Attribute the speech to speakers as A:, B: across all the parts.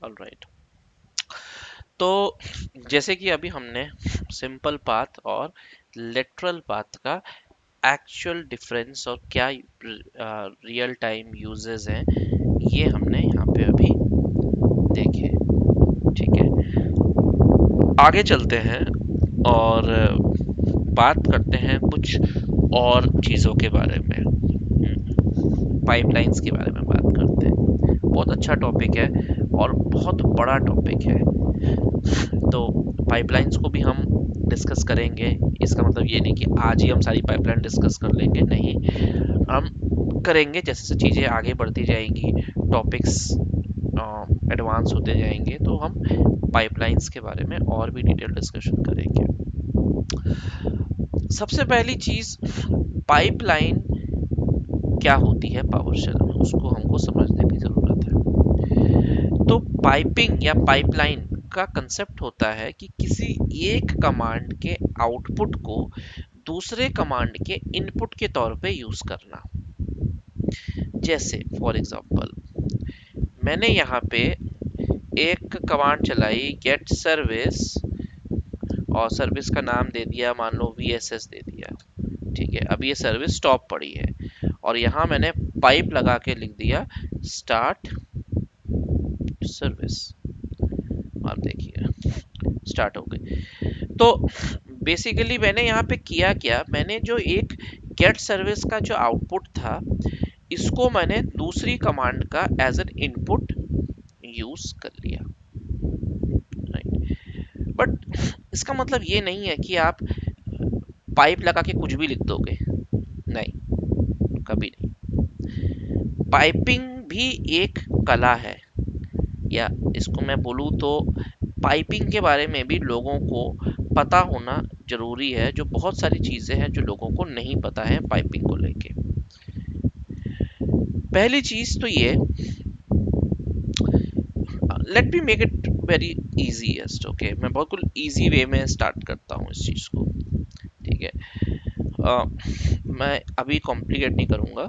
A: Alright. तो जैसे कि अभी हमने सिंपल पाथ और लेटरल पाथ का एक्चुअल डिफरेंस और क्या रियल टाइम यूजेस हैं, ये हमने यहाँ पे अभी देखे। ठीक है, आगे चलते हैं और बात करते हैं कुछ और चीज़ों के बारे में। पाइपलाइंस के बारे में बात करते हैं। बहुत अच्छा टॉपिक है और बहुत बड़ा टॉपिक है। तो पाइपलाइंस को भी हम डिस्कस करेंगे। इसका मतलब ये नहीं कि आज ही हम सारी पाइपलाइन डिस्कस कर लेंगे, नहीं, हम करेंगे जैसे जैसे चीज़ें आगे बढ़ती जाएंगी, टॉपिक्स एडवांस होते जाएंगे, तो हम पाइपलाइंस के बारे में और भी डिटेल डिस्कशन करेंगे। सबसे पहली चीज़, पाइपलाइन क्या होती है पावर शेल में, उसको हमको समझने की ज़रूरत है। तो पाइपिंग या पाइपलाइन का कंसेप्ट होता है कि किसी एक कमांड के आउटपुट को दूसरे कमांड के इनपुट के तौर पे यूज करना। जैसे फॉर एग्जांपल, मैंने यहाँ पे एक कमांड चलाई गेट सर्विस और सर्विस का नाम दे दिया, मान लो VSS दे दिया। ठीक है, अब ये सर्विस स्टॉप पड़ी है और यहाँ मैंने पाइप लगा के लिख दिया स्टार्ट सर्विस। आप देखिए स्टार्ट हो गई। तो बेसिकली मैंने यहाँ पे किया क्या, मैंने जो एक गेट सर्विस का जो आउटपुट था, इसको मैंने दूसरी कमांड का एज एन इनपुट यूज कर लिया। राइट, बट इसका मतलब ये नहीं है कि आप पाइप लगा के कुछ भी लिख दोगे, नहीं, कभी नहीं। पाइपिंग भी एक कला है, या इसको मैं बोलूँ तो पाइपिंग के बारे में भी लोगों को पता होना जरूरी है। जो बहुत सारी चीजें हैं जो लोगों को नहीं पता है पाइपिंग को लेके। पहली चीज तो ये, let me make it very easiest. Okay, मैं बिल्कुल इजी वे में स्टार्ट करता हूँ इस चीज को। ठीक है, मैं अभी कॉम्प्लिकेट नहीं करूंगा,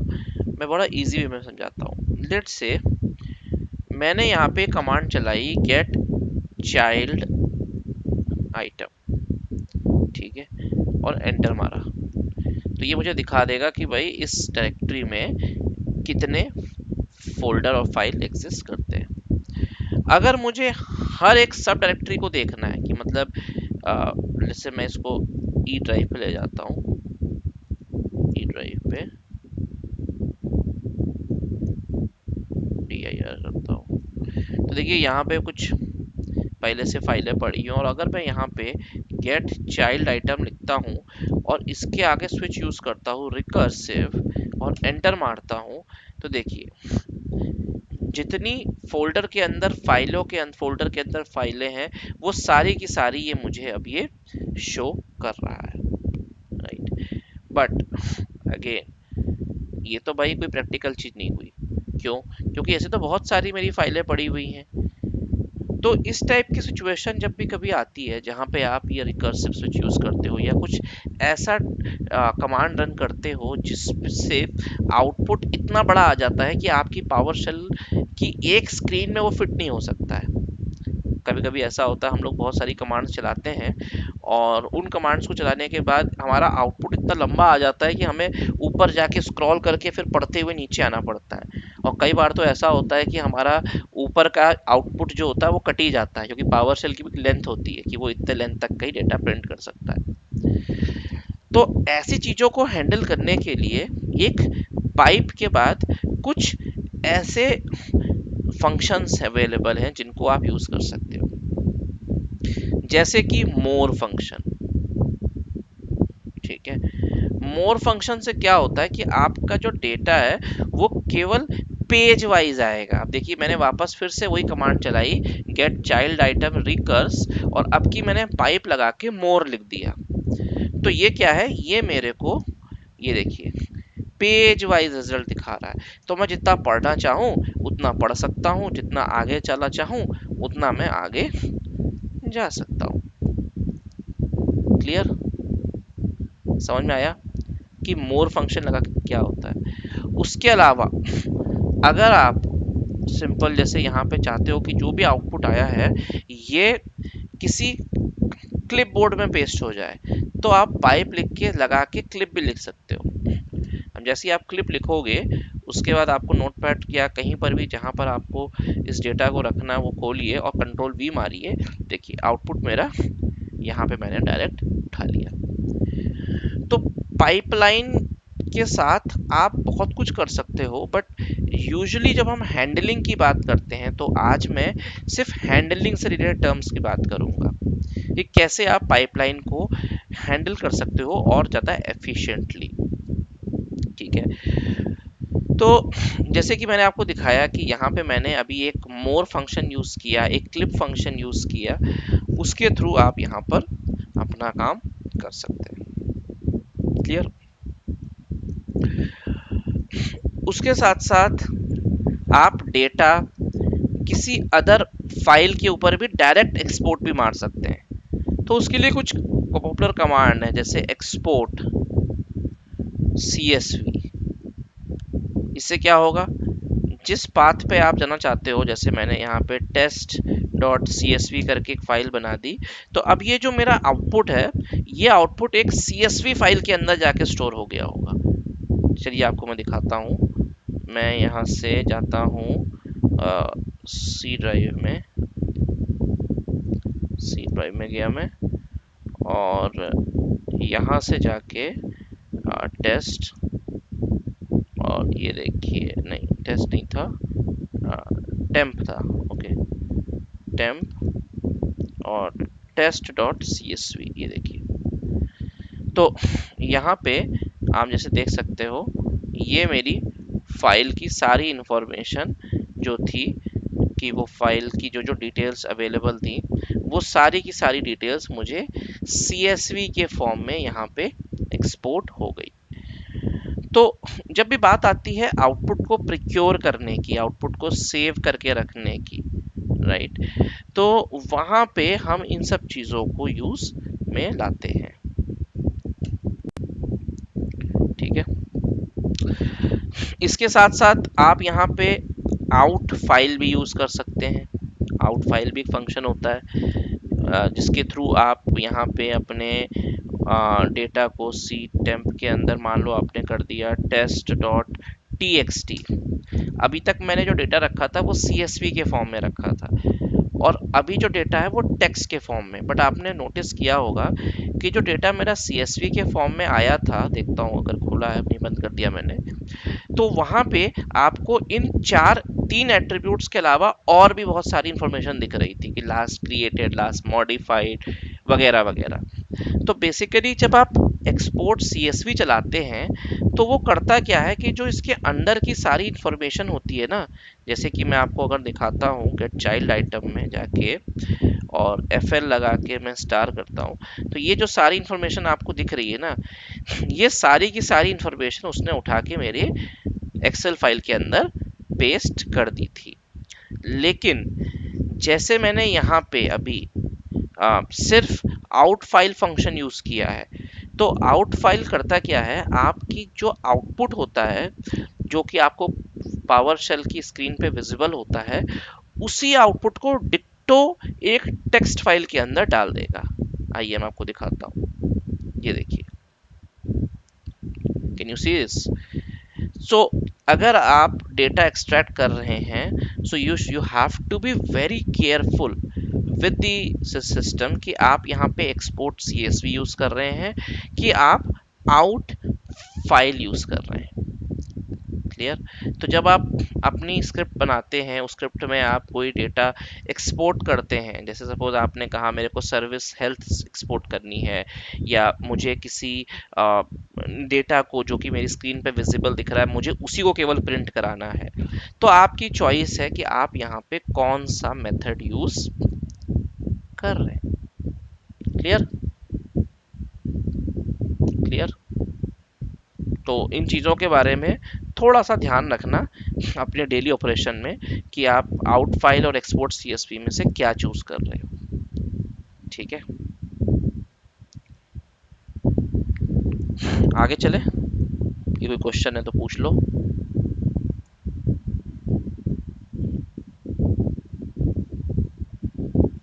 A: मैं बड़ा इजी वे में समझाता हूँ। लेट्स से मैंने यहाँ पे कमांड चलाई गेट चाइल्ड आइटम, ठीक है, और एंटर मारा, तो ये मुझे दिखा देगा कि भाई इस डायरेक्टरी में कितने फोल्डर और फाइल एग्जिस्ट करते हैं। अगर मुझे हर एक सब डायरेक्टरी को देखना है कि मतलब जैसे मैं इसको ई ड्राइव पे ले जाता हूँ, ई ड्राइव पे DIR रखता हूँ, तो देखिए यहाँ पे कुछ पहले से फाइलें पड़ी हैं, और अगर मैं यहाँ पे गेट चाइल्ड आइटम लिखता हूँ और इसके आगे स्विच यूज करता हूँ रिकर्सिव और एंटर मारता हूँ, तो देखिए जितनी फोल्डर के अंदर फोल्डर के अंदर फाइलें हैं, वो सारी की सारी ये मुझे अब ये शो कर रहा है। राइट, बट अगेन ये तो भाई कोई प्रैक्टिकल चीज नहीं हुई। क्यों? क्योंकि ऐसे तो बहुत सारी मेरी फाइलें पड़ी हुई हैं। तो इस टाइप की सिचुएशन जब भी कभी आती है जहाँ पे आप ये रिकर्सिव स्विच यूज करते हो या कुछ ऐसा कमांड रन करते हो जिससे आउटपुट इतना बड़ा आ जाता है कि आपकी पावर शेल की एक स्क्रीन में वो फिट नहीं हो सकता है। कभी कभी ऐसा होता है, हम लोग बहुत सारी कमांड्स चलाते हैं और उन कमांड्स को चलाने के बाद हमारा आउटपुट इतना लंबा आ जाता है कि हमें ऊपर जाके स्क्रॉल करके फिर पढ़ते हुए नीचे आना पड़ता है। और कई बार तो ऐसा होता है कि हमारा ऊपर का आउटपुट जो होता है वो कट ही जाता है, क्योंकि पावर शेल की भी लेंथ होती है कि वो इतने लेंथ तक का ही डेटा प्रिंट कर सकता है। तो ऐसी चीज़ों को हैंडल करने के लिए एक पाइप के बाद कुछ ऐसे फंक्शंस अवेलेबल हैं जिनको आप यूज कर सकते हो, जैसे कि मोर फंक्शन। ठीक है, मोर फंक्शन से क्या होता है कि आपका जो डेटा है वो केवल पेज वाइज आएगा। अब देखिए मैंने वापस फिर से वही कमांड चलाई गेट चाइल्ड आइटम रिकर्स, और अब की मैंने पाइप लगा के मोर लिख दिया। तो ये क्या है, ये मेरे को ये देखिए पेज वाइज रिजल्ट दिखा रहा है। तो मैं जितना पढ़ना चाहूँ उतना पढ़ सकता हूँ, जितना आगे चला चाहूँ उतना मैं आगे जा सकता हूँ। क्लियर? समझ में आया कि मोर फंक्शन लगा के क्या होता है? उसके अलावा अगर आप सिंपल जैसे यहाँ पे चाहते हो कि जो भी आउटपुट आया है ये किसी क्लिप बोर्ड में पेस्ट हो जाए, तो आप पाइप लिख के लगा के क्लिप भी लिख सकते हो। अब जैसे ही आप क्लिप लिखोगे उसके बाद आपको नोटपैड या कहीं पर भी जहां पर आपको इस डेटा को रखना है वो खोलिए और कंट्रोल वी मारिए। देखिए आउटपुट मेरा यहाँ पे मैंने डायरेक्ट उठा लिया। तो पाइपलाइन के साथ आप बहुत कुछ कर सकते हो, बट यूजुअली जब हम हैंडलिंग की बात करते हैं तो आज मैं सिर्फ हैंडलिंग से रिलेटेड टर्म्स की बात करूंगा कि कैसे आप पाइपलाइन को हैंडल कर सकते हो और ज़्यादा एफिशिएंटली। ठीक है, तो जैसे कि मैंने आपको दिखाया कि यहाँ पे मैंने अभी एक मोर फंक्शन यूज़ किया, एक क्लिप फंक्शन यूज़ किया, उसके थ्रू आप यहाँ पर अपना काम कर सकते हैं। क्लियर? उसके साथ साथ आप डेटा किसी अदर फाइल के ऊपर भी डायरेक्ट एक्सपोर्ट भी मार सकते हैं। तो उसके लिए कुछ पॉपुलर कमांड है, जैसे एक्सपोर्ट CSV। इससे क्या होगा, जिस पाथ पे आप जाना चाहते हो, जैसे मैंने यहाँ पे टेस्ट डॉट CSV करके एक फाइल बना दी, तो अब ये जो मेरा आउटपुट है ये आउटपुट एक CSV फाइल के अंदर जाके स्टोर हो गया होगा। चलिए आपको मैं दिखाता हूँ। मैं यहाँ से जाता हूँ सी ड्राइव में, सी ड्राइव में गया मैं, और यहाँ से जाके टेस्ट, और ये देखिए नहीं टेस्ट नहीं था, टेम्प था। ओके, टेम्प और टेस्ट डॉट CSV, ये देखिए। तो यहाँ पे आप जैसे देख सकते हो ये मेरी फाइल की सारी इंफॉर्मेशन जो थी, कि वो फाइल की जो जो डिटेल्स अवेलेबल थी वो सारी की सारी डिटेल्स मुझे CSV के फॉर्म में यहाँ पे एक्सपोर्ट हो गई। तो जब भी बात आती है आउटपुट को प्रिक्योर करने की, आउटपुट को सेव करके रखने की, राइट, तो वहाँ पे हम इन सब चीज़ों को यूज़ में लाते हैं। ठीक है, इसके साथ साथ आप यहाँ पे आउट फाइल भी यूज़ कर सकते हैं। आउट फाइल भी एक फंक्शन होता है जिसके थ्रू आप यहाँ पे अपने डेटा को सी टेम्प के अंदर, मान लो आपने कर दिया टेस्ट डॉट TXT। अभी तक मैंने जो डेटा रखा था वो CSV के फॉर्म में रखा था, और अभी जो डेटा है वो टेक्स्ट के फॉर्म में। बट आपने नोटिस किया होगा कि जो डेटा मेरा CSV के फॉर्म में आया था, देखता हूँ अगर खुला है, नहीं बंद कर दिया मैंने, तो वहां पे आपको इन तीन एट्रीब्यूट्स के अलावा और भी बहुत सारी इंफॉर्मेशन दिख रही थी, कि लास्ट क्रिएटेड, लास्ट मॉडिफाइड, वगैरह वगैरह। तो बेसिकली जब आप एक्सपोर्ट CSV चलाते हैं तो वो करता क्या है कि जो इसके अंदर की सारी इंफॉर्मेशन होती है ना, जैसे कि मैं आपको अगर दिखाता हूँ गेट चाइल्ड आइटम में जाके और FL लगा के मैं स्टार करता हूँ, तो ये जो सारी इंफॉर्मेशन आपको दिख रही है ना, ये सारी की सारी इंफॉर्मेशन उसने उठा के मेरे एक्सेल फाइल के अंदर पेस्ट कर दी थी। लेकिन जैसे मैंने यहाँ पे अभी सिर्फ आउट फाइल फंक्शन यूज किया है, तो आउट फाइल करता क्या है, आपकी जो आउटपुट होता है जो कि आपको पावर शेल की स्क्रीन पे विजिबल होता है, उसी आउटपुट को डिट्टो एक टेक्स्ट फाइल के अंदर डाल देगा। आइए मैं आपको दिखाता हूँ, ये देखिए, can you see this? So अगर आप डेटा एक्सट्रैक्ट कर रहे हैं, so you have to be very careful with the system कि आप यहाँ पे एक्सपोर्ट CSV यूज कर रहे हैं कि आप आउट फाइल यूज कर रहे हैं। क्लियर? तो जब आप अपनी स्क्रिप्ट बनाते हैं, उस स्क्रिप्ट में आप कोई डेटा एक्सपोर्ट करते हैं, जैसे सपोज आपने कहा मेरे को सर्विस हेल्थ एक्सपोर्ट करनी है, या मुझे किसी डेटा को जो कि मेरी स्क्रीन पे विजिबल दिख रहा है मुझे उसी को केवल प्रिंट कराना है, तो आपकी चॉइस है कि आप यहाँ पे कौन सा मेथड यूज कर रहे हैं। क्लियर? क्लियर? तो इन चीज़ों के बारे में थोड़ा सा ध्यान रखना अपने डेली ऑपरेशन में, कि आप आउट फाइल और एक्सपोर्ट CSV में से क्या चूज कर रहे हो। ठीक है, आगे चले, ये कोई क्वेश्चन है तो पूछ लो।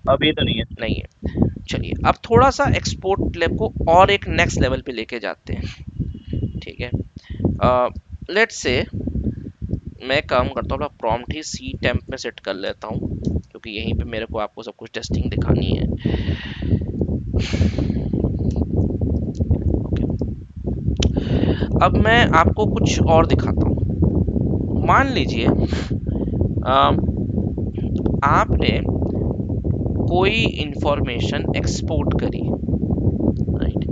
B: अभी तो नहीं है।
A: नहीं है। चलिए अब थोड़ा सा एक्सपोर्ट लेव को और एक नेक्स्ट लेवल पे लेके जाते हैं। ठीक है, लेट्स से मैं काम करता हूँ, अपना प्रॉम्प्ट ही सी टेम्प में सेट कर लेता हूँ, क्योंकि यहीं पे मेरे को आपको सब कुछ टेस्टिंग दिखानी है। ओके, अब मैं आपको कुछ और दिखाता हूँ। मान लीजिए आपने कोई इंफॉर्मेशन एक्सपोर्ट करी, राइट,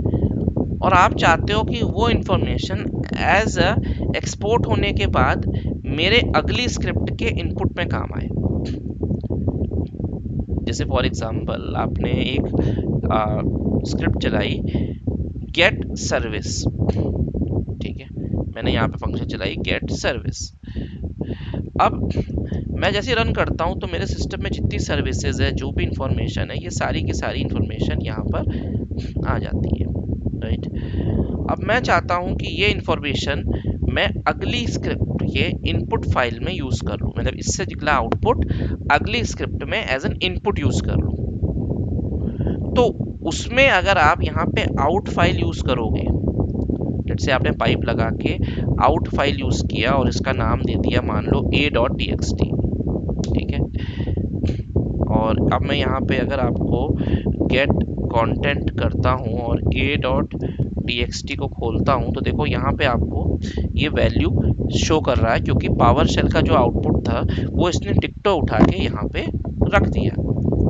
A: और आप चाहते हो कि वो इंफॉर्मेशन एज अ एक्सपोर्ट होने के बाद मेरे अगली स्क्रिप्ट के इनपुट में काम आए। जैसे फॉर एग्जांपल आपने एक स्क्रिप्ट चलाई गेट सर्विस। ठीक है, मैंने यहाँ पे फंक्शन चलाई गेट सर्विस। अब मैं जैसे रन करता हूँ तो मेरे सिस्टम में जितनी सर्विसेज है, जो भी इंफॉर्मेशन है, ये सारी की सारी इंफॉर्मेशन यहाँ पर आ जाती है, राइट। अब मैं चाहता हूँ कि ये इंफॉर्मेशन मैं अगली स्क्रिप्ट के इनपुट फाइल में यूज कर लूँ, मतलब इससे निकला आउटपुट अगली स्क्रिप्ट में एज एन इनपुट यूज कर लूँ। तो उसमें अगर आप यहाँ पे आउट फाइल यूज करोगे, जैसे आपने पाइप लगा के आउट फाइल यूज किया और इसका नाम दे दिया मान लो a.txt, ठीक है, और अब मैं यहाँ पे अगर आपको गेट कंटेंट करता हूँ और a.txt को खोलता हूँ, तो देखो यहाँ पे आपको ये वैल्यू शो कर रहा है, क्योंकि पावर शेल का जो आउटपुट था वो इसने टिकटो उठा के यहाँ पे रख दिया।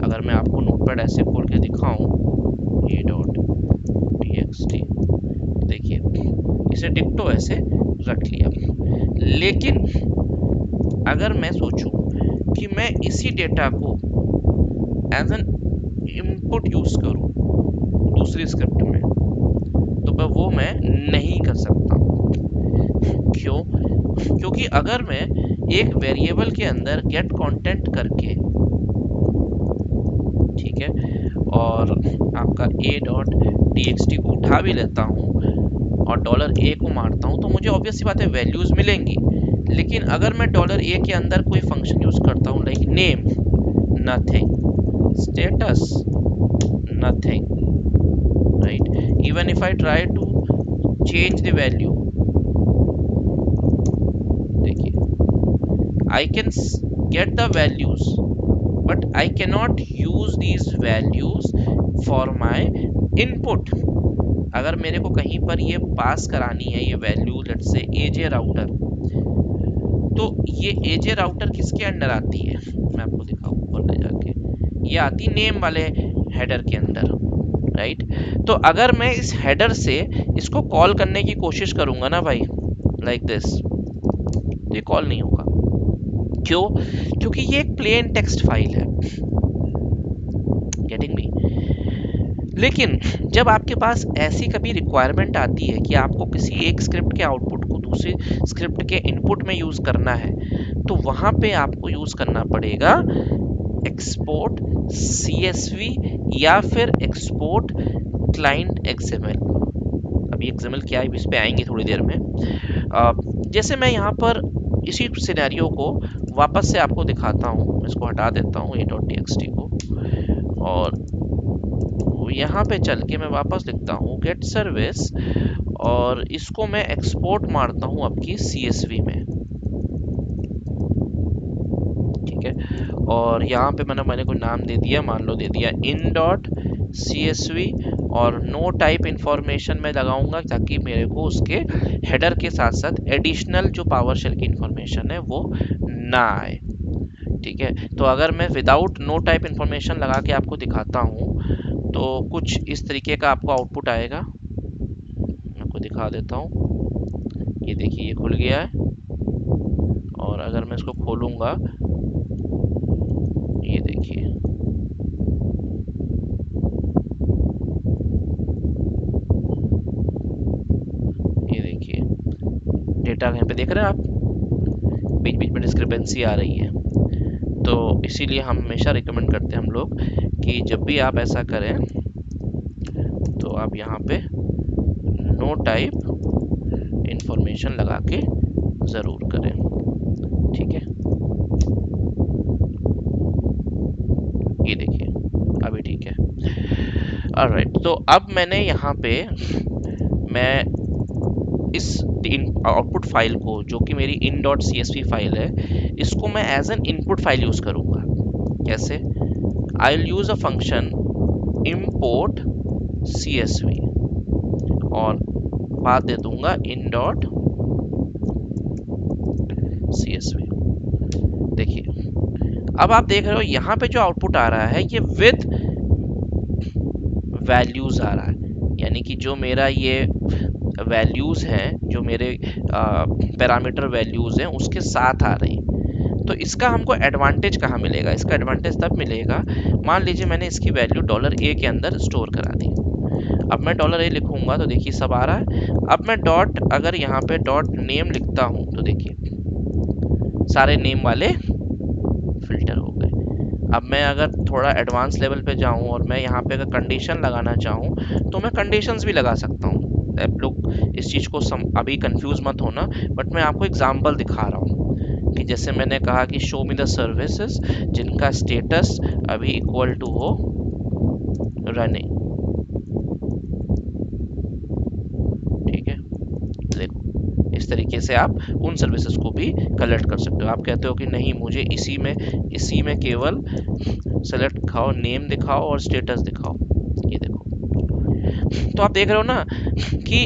A: अगर मैं आपको नोटपैड ऐसे खोल के दिखाऊं a.txt, देखिए इसे टिकटो ऐसे रख लिया। लेकिन अगर मैं सोचूं कि मैं इसी डेटा को एज एन इनपुट यूज करूं दूसरी स्क्रिप्ट में, तो वो मैं नहीं कर सकता। क्यों? क्योंकि अगर मैं एक वेरिएबल के अंदर गेट कंटेंट करके, ठीक है, और आपका a.txt को उठा भी लेता हूँ और $a को मारता हूँ, तो मुझे ऑब्वियस सी बात है वैल्यूज मिलेंगी। लेकिन अगर मैं $a के अंदर कोई फंक्शन यूज करता हूँ like name nothing, status nothing, right, even if I try to change the value, देखिए I can get the values but I cannot use these values for my input। अगर मेरे को कहीं पर ये पास करानी है ये value, let's say AJ router, तो ये एजे राउटर किसके अंडर आती है, मैं आपको दिखाऊं ऊपर ले जाके, ये आती नेम वाले हेडर के अंदर, राइट। तो अगर मैं इस हेडर से इसको कॉल करने की कोशिश करूंगा ना भाई, लाइक दिस, तो ये कॉल नहीं होगा। क्यों? क्योंकि ये एक प्लेन टेक्स्ट फाइल है। Getting me? लेकिन जब आपके पास ऐसी कभी रिक्वायरमेंट आती है कि आपको किसी एक स्क्रिप्ट के आउटपुट को दूसरी स्क्रिप्ट के इनपुट में यूज करना है, तो वहां पे आपको यूज करना पड़ेगा एक्सपोर्ट CSV या फिर एक्सपोर्ट क्लाइंट XML। अभी XML क्या है इस पे आएंगे थोड़ी देर में। जैसे मैं यहाँ पर इसी सिनेरियो को वापस से आपको दिखाता हूँ, मैं इसको हटा देता हूँ a.txt को, और यहाँ पे चल के मैं वापस लिखता हूँ गेट सर्विस, और इसको मैं एक्सपोर्ट मारता हूँ आपकी CSV में, ठीक है। और यहाँ पे मैंने कोई नाम दे दिया, मान लो दे दिया in.csv, और नो टाइप इंफॉर्मेशन में लगाऊंगा ताकि मेरे को उसके हेडर के साथ साथ एडिशनल जो पावर शेल की इंफॉर्मेशन है वो ना आए, ठीक है। तो अगर मैं विदाउट नो टाइप इंफॉर्मेशन लगा के आपको दिखाता हूँ, तो कुछ इस तरीके का आपको आउटपुट आएगा। मैं आपको दिखा देता हूँ, ये देखिए ये खुल गया है, और अगर मैं इसको खोलूंगा, ये देखिए, ये देखिए डेटा यहाँ पे देख रहे हैं आप, बीच बीच में डिस्क्रिपेंसी आ रही है। तो इसीलिए हम हमेशा रिकमेंड करते हैं हम लोग कि जब भी आप ऐसा करें तो आप यहाँ पे नो टाइप इंफॉर्मेशन लगा के ज़रूर करें, ठीक है। ये देखिए ऑलराइट, तो अब मैंने यहाँ पे मैं इस आउटपुट फाइल को, जो कि मेरी in dot C S v file है, इसको मैं as an input file use करूंगा। कैसे? I will use a function import csv और बाद दे दूंगा in डॉट csv। देखिए, अब आप देख रहे हो यहाँ पे जो आउटपुट आ रहा है ये विद वैल्यूज आ रहा है, यानी कि जो मेरा ये वैल्यूज हैं, जो मेरे पैरामीटर वैल्यूज हैं उसके साथ आ रही। तो इसका हमको एडवांटेज कहाँ मिलेगा? इसका एडवांटेज तब मिलेगा, मान लीजिए मैंने इसकी वैल्यू $a के अंदर स्टोर करा दी। अब मैं $a लिखूंगा तो देखिए सब आ रहा है। अब मैं डॉट, अगर यहाँ पे डॉट नेम लिखता हूँ तो देखिए सारे नेम वाले फिल्टर हो गए। अब मैं अगर थोड़ा एडवांस लेवल पे जाऊं और मैं यहाँ पे अगर कंडीशन लगाना चाहूँ तो मैं कंडीशंस भी लगा सकता हूँ। आप लोग इस चीज़ को अभी कंफ्यूज मत होना, बट मैं आपको एग्जांपल दिखा रहा हूँ कि जैसे मैंने कहा कि शो मी द सर्विसेज जिनका स्टेटस अभी इक्वल टू हो रनिंग। ठीक है, देखो इस तरीके से आप उन सर्विसेज को भी कलेक्ट कर सकते हो। आप कहते हो कि नहीं, मुझे इसी में केवल सेलेक्ट दिखाओ, नेम दिखाओ और स्टेटस दिखाओ। ये देखो, तो आप देख रहे हो ना कि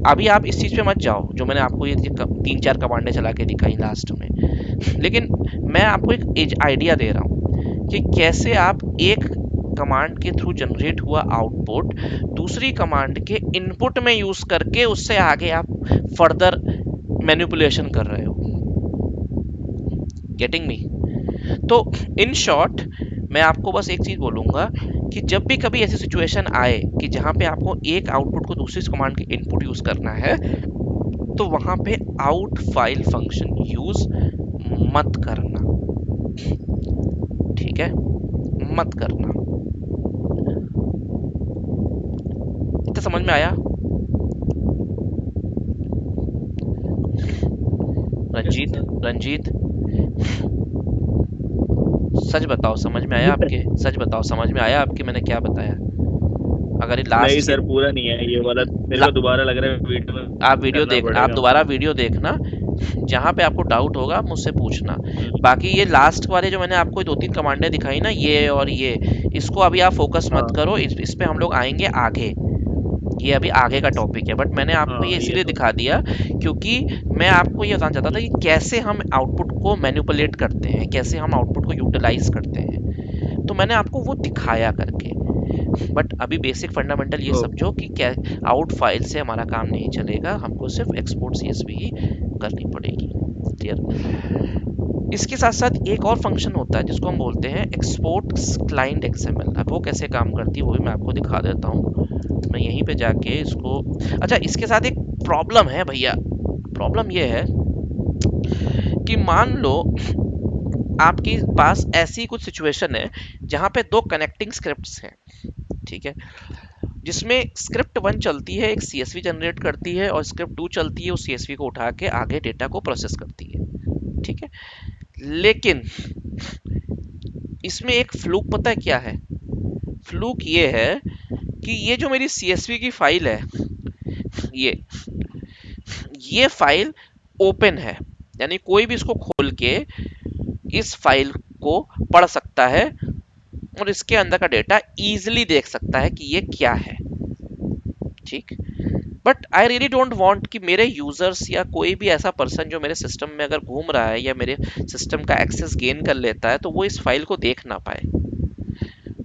A: अभी आप इस चीज पे मत जाओ जो मैंने आपको ये 3-4 कमांडें चला के दिखाई लास्ट में, लेकिन मैं आपको एक आइडिया दे रहा हूँ कि कैसे आप एक कमांड के थ्रू जनरेट हुआ आउटपुट दूसरी कमांड के इनपुट में यूज करके उससे आगे आप फर्दर मैनिपुलेशन कर रहे हो। Getting me? तो इन शॉर्ट मैं आपको बस एक चीज बोलूंगा कि जब भी कभी ऐसी सिचुएशन आए कि जहां पे आपको एक आउटपुट को दूसरी कमांड के इनपुट यूज करना है, तो वहां पे आउट फाइल फंक्शन यूज मत करना। ठीक है, मत करना। इतना समझ में आया?
B: Yes
A: Ranjit,
B: sir.
A: रंजीत, सच बताओ समझ में आया
B: जी सर।
A: आपके? सच बताओ समझ में आया आपके मैंने क्या बताया? अगर ये
B: नहीं
A: लास्ट के
B: सर, पूरा नहीं है ये वाला, मेरे
A: ला,
B: को दोबारा लग रहा है वीडियो में
A: आप वीडियो
B: करना
A: देख, आप
B: पड़ेगा
A: दोबारा
B: मुझे।
A: वीडियो देखना, जहां पे आपको डाउट होगा आप मुझसे पूछना।
B: हम्म।
A: बाकी ये लास्ट वाले जो मैंने आपको 2-3 कमांडें दिखाई ना, ये और ये, इसको अभी आप फोकस मत
B: हाँ
A: करो, इस पे हम लोग आएंगे आगे। ये अभी आगे का टॉपिक है, बट मैंने आपको ये
B: हाँ, ये
A: इसीलिए
B: तो
A: दिखा दिया क्योंकि मैं आपको ये बताना चाहता था कि कैसे हम आउटपुट को मैनिपुलेट करते हैं, कैसे हम आउटपुट को यूटिलाइज करते हैं। तो मैंने आपको वो दिखाया करके, बट अभी बेसिक फंडामेंटल ये
B: ओके।
A: समझो कि क्या आउट फाइल से हमारा काम नहीं चलेगा, हमको सिर्फ एक्सपोर्ट सीएसवी ही करनी पड़ेगी। क्लियर? इसके साथ साथ एक और फंक्शन होता है जिसको हम बोलते हैं एक्सपोर्ट क्लाइंट एक्सएमएल। अब वो कैसे काम करती है वो भी मैं आपको दिखा देता हूँ। मैं यहीं पे जाके इसको, अच्छा इसके साथ एक प्रॉब्लम है भैया। प्रॉब्लम ये है कि मान लो आपके पास ऐसी कुछ सिचुएशन है जहां पे दो कनेक्टिंग स्क्रिप्ट्स हैं। ठीक है, जिसमें स्क्रिप्ट 1 चलती है, एक सीएसवी जनरेट करती है, और स्क्रिप्ट 2 चलती है, उस सीएसवी को उठा के आगे डेटा को प्रोसेस करती है। ठीक है, लेकिन इसमें एक फ्लूक पता है क्या है? फ्लूक ये है कि ये जो मेरी सीएसवी की फाइल है, ये ये फाइल ओपन है, यानी कोई भी इसको खोल के इस फाइल को पढ़ सकता है और इसके अंदर का डेटा इजीली देख सकता है कि ये क्या है। ठीक, but I really don't want कि मेरे यूजर्स या कोई भी ऐसा पर्सन जो मेरे सिस्टम में अगर घूम रहा है या मेरे सिस्टम का एक्सेस गेन कर लेता है तो वो इस फाइल को देख ना पाए।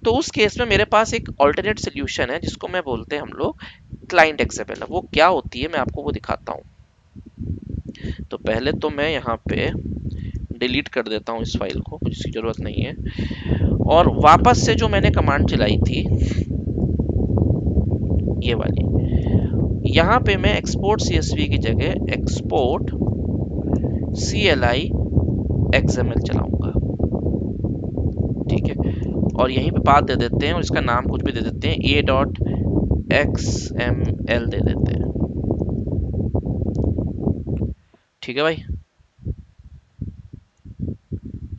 A: तो उस केस में मेरे पास एक ऑल्टरनेट सोल्यूशन है जिसको मैं बोलते हैं हम लोग क्लाइंट एक्सएमएल। वो क्या होती है मैं आपको वो दिखाता हूँ। तो पहले तो मैं यहाँ पे डिलीट कर देता हूँ इस फाइल को, इसकी जरूरत नहीं है, और वापस से जो मैंने कमांड चलाई थी ये वाली, यहाँ पे मैं एक्सपोर्ट सीएसवी की जगह एक्सपोर्ट CLI XML चलाऊंगा। ठीक है, और यहीं पे पाथ दे देते हैं और इसका नाम कुछ भी दे देते हैं, a.xml दे देते हैं। ठीक है भाई,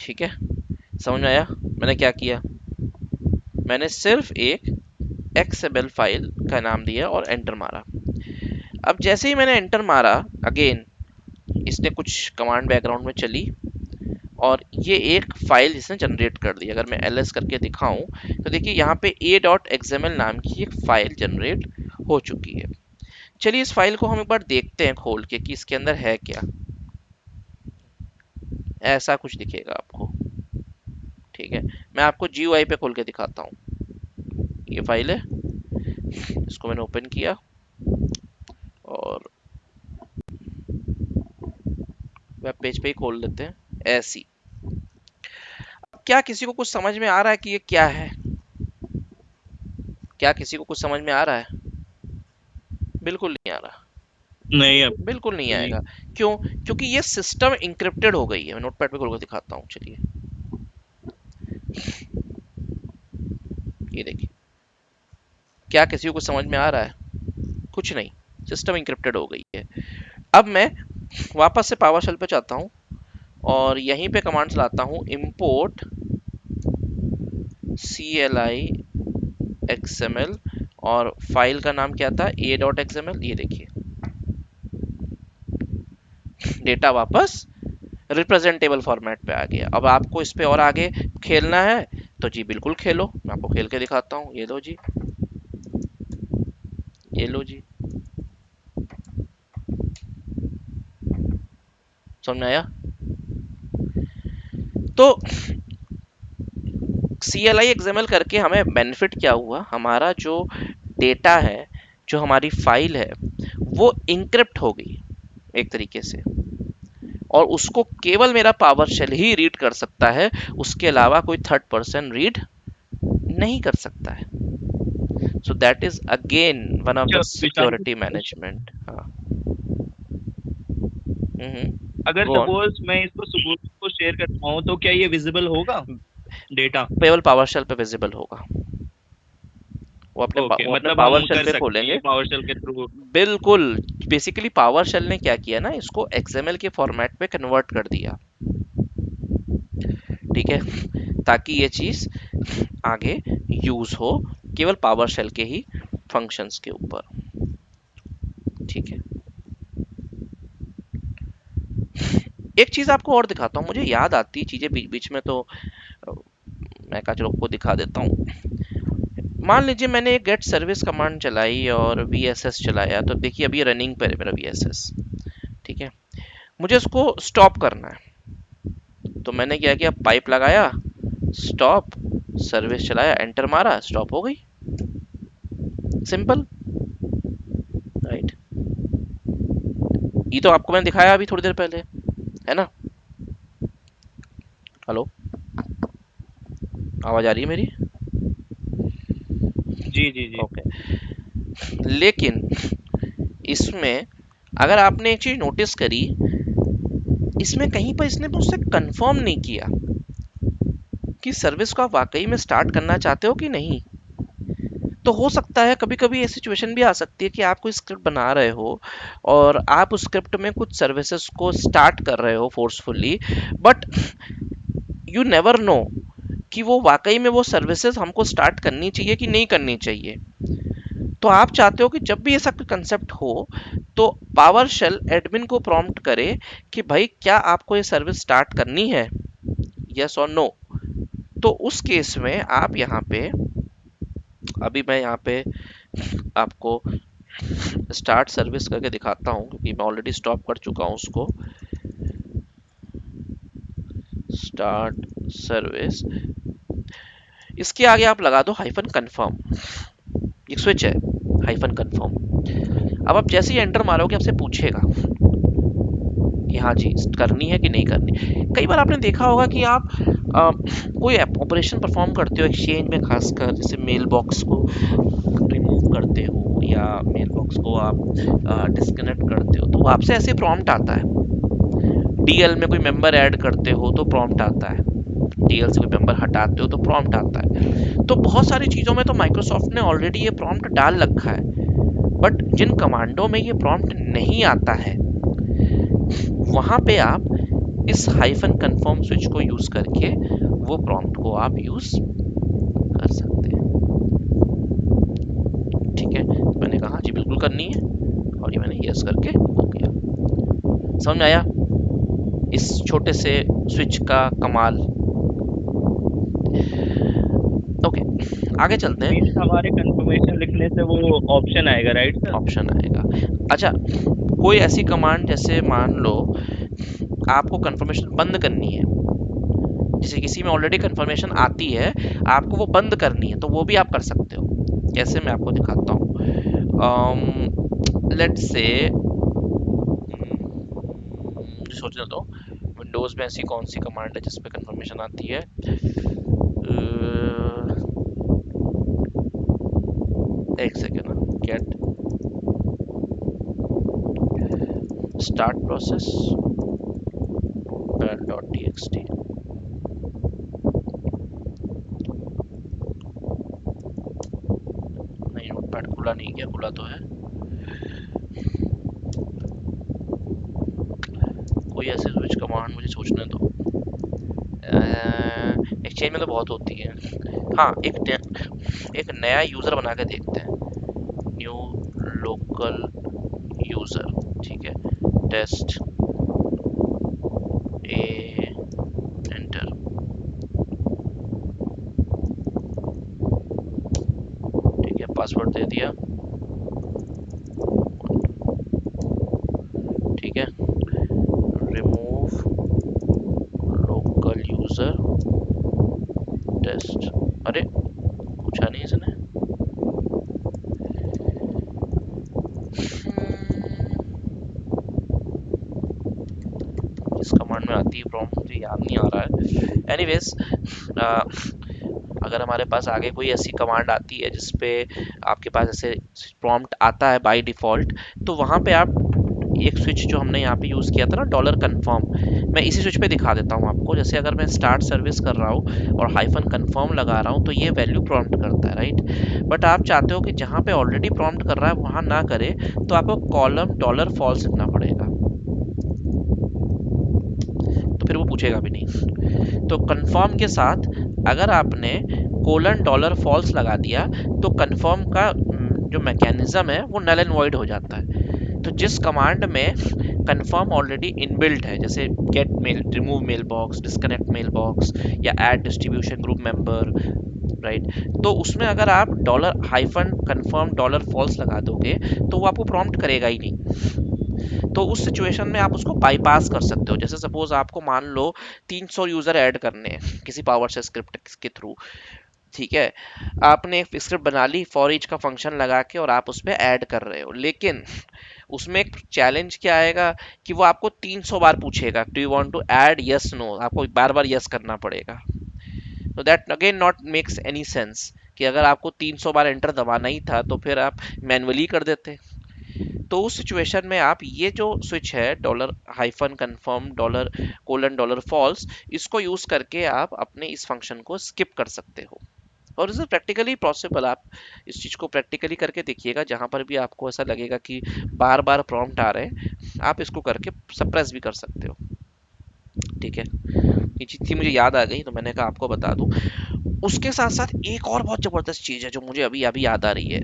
A: ठीक है, समझ में आया मैंने क्या किया? मैंने सिर्फ एक XML फाइल का नाम दिया और एंटर मारा। अब जैसे ही मैंने एंटर मारा, अगेन इसने कुछ कमांड बैकग्राउंड में चली और ये एक फाइल इसने जनरेट कर दी। अगर मैं ls करके दिखाऊं तो देखिए यहाँ पे a.xml नाम की एक फाइल जनरेट हो चुकी है। चलिए इस फाइल को हम एक बार देखते हैं खोल के कि इसके अंदर है क्या। ऐसा कुछ दिखेगा आपको, ठीक है। मैं आपको GUI पे खोल के दिखाता हूँ। ये फाइल है, इसको मैंने ओपन किया और वेब पेज पे ही खोल लेते हैं ऐसी। क्या किसी को कुछ समझ में आ रहा है कि ये क्या है? क्या किसी को कुछ समझ में आ रहा है? बिल्कुल नहीं आ रहा,
B: नहीं अब
A: बिल्कुल नहीं
B: तो जी।
A: आएगा। क्यों? क्योंकि ये सिस्टम इंक्रिप्टेड हो गई है। मैं नोटपैड पे खोल के दिखाता हूँ, चलिए। ये देखिए, क्या किसी को कुछ समझ में आ रहा है? कुछ नहीं, सिस्टम इंक्रिप्टेड हो गई है। अब मैं वापस से पावर शेल पे जाता हूँ और यहीं पे कमांड चलाता हूँ, import CLI XML, और फाइल का नाम क्या था, a.xml। ये देखिए, डेटा वापस रिप्रेजेंटेबल फॉर्मेट पे आ गया। अब आपको इस पे और आगे खेलना है तो जी बिल्कुल खेलो, मैं आपको खेल के दिखाता हूँ। ये लो जी, ये लो जी, समझ में आया? तो CLI XML करके हमें बेनिफिट क्या हुआ, हमारा जो डेटा है, जो हमारी फाइल है, वो इंक्रिप्ट हो गई एक तरीके से, और उसको केवल मेरा पावर शेल ही रीड कर सकता है, उसके अलावा कोई थर्ड पर्सन रीड नहीं कर सकता है। So that is again one of the
B: अच्छा विशाल जी,
A: सिक्योरिटी मैनेजमेंट। हाँ।
B: अगर
A: गो ऑन।
B: सपोज मैं इसको सुबोध को शेयर करता हूँ तो क्या ये विजिबल होगा डेटा?
A: केवल पावर शेल पे विजिबल होगा।
B: ओके,
A: वो अपने
B: मतलब
A: पावर
B: हम
A: शेल
B: कर
A: पे
B: सकते हैं ये
A: खोलेंगे।
B: पावर शेल के थ्रू।
A: बिल्कुल। बेसिकली पावर शेल ने क्या किया ना, इसको XML के फॉर्मेट पे कन्वर्ट कर दिया, ठीक है, ताकि ये चीज आगे यूज हो केवल पावर शेल के ही फंक्शंस के ऊपर, ठीक है। एक चीज आपको और दिखाता हूँ, मुझे याद आती है चीजें बीच बीच में, तो मैं कहा चलो आपको दिखा देता हूँ। मान लीजिए मैंने एक गेट सर्विस कमांड चलाई और VSS चलाया, तो देखिए अभी रनिंग पर है मेरा VSS, ठीक है। मुझे इसको स्टॉप करना है, तो मैंने क्या किया, पाइप लगाया, स्टॉप, सर्विस चलाया, एंटर मारा, स्टॉप हो गई। Simple, right. ये तो आपको मैंने दिखाया अभी थोड़ी देर पहले, है ना? हेलो, आवाज आ रही है मेरी?
B: जी जी जी।
A: ओके। लेकिन इसमें अगर आपने एक चीज नोटिस करी, इसमें कहीं पर इसने मुझसे कंफर्म नहीं किया कि सर्विस को आप वाकई में स्टार्ट करना चाहते हो कि नहीं। तो हो सकता है कभी कभी ये सिचुएशन भी आ सकती है कि आप कोई स्क्रिप्ट बना रहे हो और आप उस स्क्रिप्ट में कुछ सर्विसेज को स्टार्ट कर रहे हो forcefully, but you never know कि वो वाकई में वो सर्विसेज हमको स्टार्ट करनी चाहिए कि नहीं करनी चाहिए। तो आप चाहते हो कि जब भी ऐसा कोई कंसेप्ट हो तो पावर शेल एडमिन को प्रॉम्प्ट करे कि भाई क्या आपको ये सर्विस स्टार्ट करनी है, यस और नो। तो उस केस में आप यहाँ पे, अभी मैं यहाँ पे आपको स्टार्ट सर्विस करके दिखाता हूँ क्योंकि मैं ऑलरेडी स्टॉप कर चुका हूँ उसको। स्टार्ट सर्विस, इसके आगे आप लगा दो हाइफन कंफर्म, एक स्विच है, हाइफन कंफर्म। अब आप जैसे ही एंटर मारोगे आपसे पूछेगा कि हाँ जी करनी है कि नहीं करनी। कई बार आपने देखा होगा कि आप कोई ऑपरेशन परफॉर्म करते हो एक्सचेंज में, खासकर जैसे मेल बॉक्स को रिमूव करते हो या मेल बॉक्स को आप डिस्कनेक्ट करते हो, तो आपसे ऐसे प्रॉम्प्ट आता है। DL में कोई मेंबर ऐड करते हो तो प्रॉम्प्ट आता है, DL से कोई मेंबर हटाते हो तो प्रॉम्प्ट आता है। तो बहुत सारी चीज़ों में तो माइक्रोसॉफ्ट ने ऑलरेडी ये प्रॉम्प्ट डाल रखा है, बट जिन कमांडों में ये प्रॉम्प्ट नहीं आता है वहां पे आप इस हाइफन कंफर्म स्विच को यूज करके वो प्रॉम्प्ट को आप यूज कर सकते हैं। करनी है, और ये मैंने यस करके हो गया। समझ में आया इस छोटे से स्विच का कमाल? ओके, आगे चलते हैं।
B: मीन्स हमारे कंफर्मेशन लिखने से वो ऑप्शन आएगा, राइट सर?
A: ऑप्शन आएगा। अच्छा, कोई ऐसी कमांड जैसे मान लो आपको कंफर्मेशन बंद करनी है, जैसे किसी में ऑलरेडी कंफर्मेशन आती है, आपको वो बंद करनी है, तो वो भी आप कर सकते हो। कैसे, मैं आपको दिखाता हूँ। लेट्स से मुझे सोचने दो, विंडोज में ऐसी कौन सी कमांड है जिसपे कंफर्मेशन आती है। एक सेकेंड ना, get start process dot T x T. नहीं, नोटपैड खुला नहीं, क्या खुला तो है। कोई ऐसी स्विच कमांड मुझे सोचने दो। एक्सचेंज में तो बहुत होती है। हाँ, एक नया यूज़र बना के देखते हैं। न्यू लोकल यूज़र, ठीक है, टेस्ट ए, एंटर, ठीक है, पासवर्ड दे दिया, ठीक है, रिमूव लोकल यूज़र टेस्ट। अरे पूछा नहीं इसने। इस कमांड में आती है प्रॉम्प्ट, मुझे याद नहीं आ रहा है। एनीवेज, अगर हमारे पास आगे कोई ऐसी कमांड आती है जिसपे आपके पास ऐसे प्रॉम्प्ट आता है बाय डिफ़ॉल्ट, तो वहाँ पे आप एक स्विच जो हमने यहाँ पे यूज़ किया था ना, डॉलर कन्फर्म, मैं इसी स्विच पे दिखा देता हूँ आपको। जैसे अगर मैं स्टार्ट सर्विस कर रहा हूँ और हाइफन कन्फर्म लगा रहा हूँ, तो ये वैल्यू प्रॉम्प्ट करता है, राइट। बट आप चाहते हो कि जहाँ पे ऑलरेडी प्रॉम्प्ट कर रहा है वहाँ ना करे, तो आपको कॉलम डॉलर फॉल्स लिखना पड़ेगा, तो फिर वो पूछेगा भी नहीं। तो कन्फर्म के साथ अगर आपने कोलन डॉलर फॉल्स लगा दिया, तो कन्फर्म का जो मैकेनिज्म है वो नल एंड वॉइड हो जाता है। तो जिस कमांड में कन्फर्म ऑलरेडी इनबिल्ट है, जैसे get mail, remove mailbox, disconnect mailbox, या add distribution group member, right, तो उसमें अगर आप dollar hyphen confirm dollar false लगा दोगे, तो वो आपको प्रॉम्प्ट करेगा ही नहीं। तो उस सिचुएशन में आप उसको बाईपास कर सकते हो। जैसे सपोज आपको मान लो 300 यूजर ऐड करने हैं किसी पावर से स्क्रिप्ट के थ्रू, ठीक है, आपने एक स्क्रिप्ट बना ली फॉर ईच का फंक्शन लगा के, और आप उस पर ऐड कर रहे हो, लेकिन उसमें एक चैलेंज क्या आएगा कि वो आपको 300 बार पूछेगा, do you want to add, yes no, आपको बार बार यस करना पड़ेगा। तो that again not makes any sense, कि अगर आपको 300 बार एंटर दबाना ही था तो फिर आप मैनुअली कर देते। तो उस सिचुएशन में आप ये जो स्विच है, dollar hyphen confirm dollar colon dollar false, इसको यूज करके आप अपने इस फंक्शन को स्किप कर सकते हो। और इसे प्रैक्टिकली पॉसिबल, आप इस चीज को प्रैक्टिकली करके देखिएगा, जहां पर भी आपको ऐसा लगेगा कि बार बार प्रॉम्प्ट आ रहे हैं, आप इसको करके सप्रेस भी कर सकते हो, ठीक है। ये चीज थी, मुझे याद आ गई तो मैंने कहा आपको बता दूं। उसके साथ साथ एक और बहुत जबरदस्त चीज है जो मुझे अभी अभी याद आ रही है,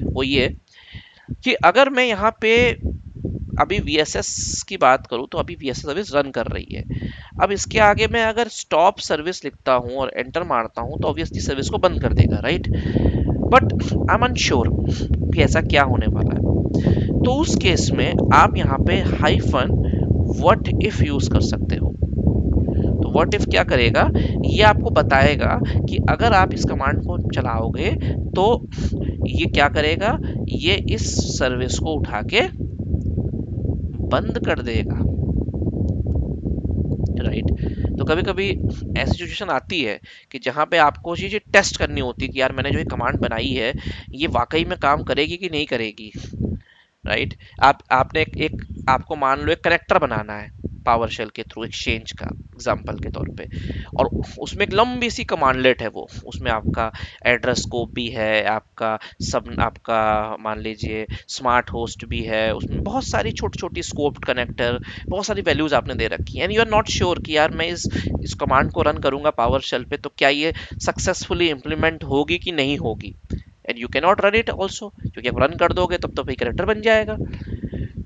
A: वो ये कि अगर मैं यहाँ पे अभी VSS की बात करूँ, तो अभी VSS सर्विस रन कर रही है। अब इसके आगे मैं अगर स्टॉप सर्विस लिखता हूँ और एंटर मारता हूँ, तो ऑब्वियसली सर्विस को बंद कर देगा, right. But I am unsure कि ऐसा क्या होने वाला है। तो उस केस में आप यहाँ पे हाइफन व्हाट इफ यूज कर सकते हो। तो व्हाट इफ क्या करेगा, ये आपको बताएगा कि अगर आप इस कमांड को चलाओगे तो ये क्या करेगा, ये इस सर्विस को उठा के बंद कर देगा, राइट। तो कभी कभी ऐसी सिचुएशन आती है कि जहां पे आपको चीजें टेस्ट करनी होती है कि यार मैंने जो ये कमांड बनाई है, ये वाकई में काम करेगी कि नहीं करेगी, राइट। आपने एक आपको मान लो एक कनेक्टर बनाना है पावर शेल के थ्रू एक्सचेंज का एग्जांपल के तौर पे, और उसमें एक लंबी सी कमांडलेट है, वो उसमें आपका एड्रेस स्कोप भी है, आपका सब आपका मान लीजिए स्मार्ट होस्ट भी है, उसमें बहुत सारी छोटी छोटी स्कोप कनेक्टर, बहुत सारी वैल्यूज आपने दे रखी है, and you are not sure कि यार मैं इस कमांड को रन करूंगा पावर शेल पे, तो क्या ये सक्सेसफुली इंप्लीमेंट होगी कि नहीं होगी, and you can not run it also, क्योंकि आप रन कर दोगे तब तो भाई करेक्टर बन जाएगा।